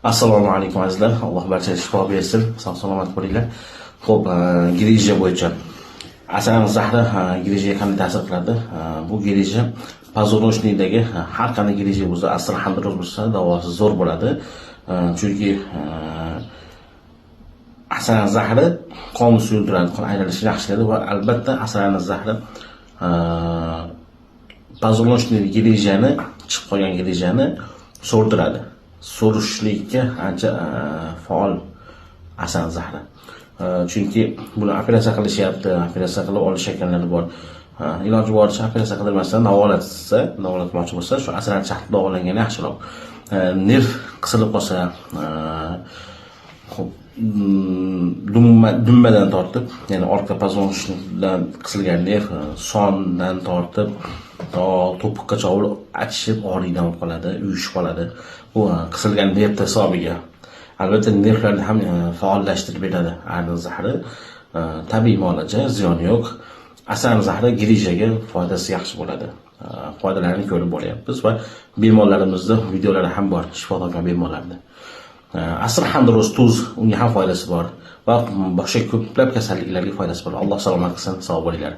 Assalomu alaykum azizlar. Alloh barchaga shifo bersin. Sog' salomat bo'linglar. Xo'p, grija bo'yicha asalari zahri grijaga qanday ta'sir qiladi? Bu grija pozonochnikdagi har qanday grija bo'lsa, osteoxondroz bo'lsa, davosi zo'r bo'ladi. Chunki asalari zahri qonni suyultiradi, qon aylanishini yaxshilaydi va albatta asalari zahri pozonochnik grijani, chiqib qolgan grijani so'rdiradi. So'rishlikka ancha faol asal zahri. Chunki buni operatsiya qilishyapti, operatsiya qilib olish ekanlari bor. Iloji boricha operatsiya qilmasdan davolatmoqchi bo'lsa, shu asallar chaqib davolangani yaxshiroq. Nerv qisilib qolsa, dummadan tortib, ya'ni orqa pozonochnikdan qisilgan nerv sondan tortib to'piqqacha achishib, og'riydan bo'lib qoladi, uyushib qoladi. Bu qisilgan nerv hisobiga. Albatta nervlarni ham faollashtirib beradi ardan zahri. Tabiiy muolaja, ziyoni yo'q. Asal zahri grijaga foydasi yaxshi bo'ladi. Foydalarini ko'rib bo'lyapmiz va bemorlarimizda videolari ham bor, shifo topgan bemorlarda. Osteoxondroz tuz, unga ham foydasi bor va boshqa ko'plab kasalliklarga foydasi bor. Alloh salomat qilsin, sog' bo'linglar.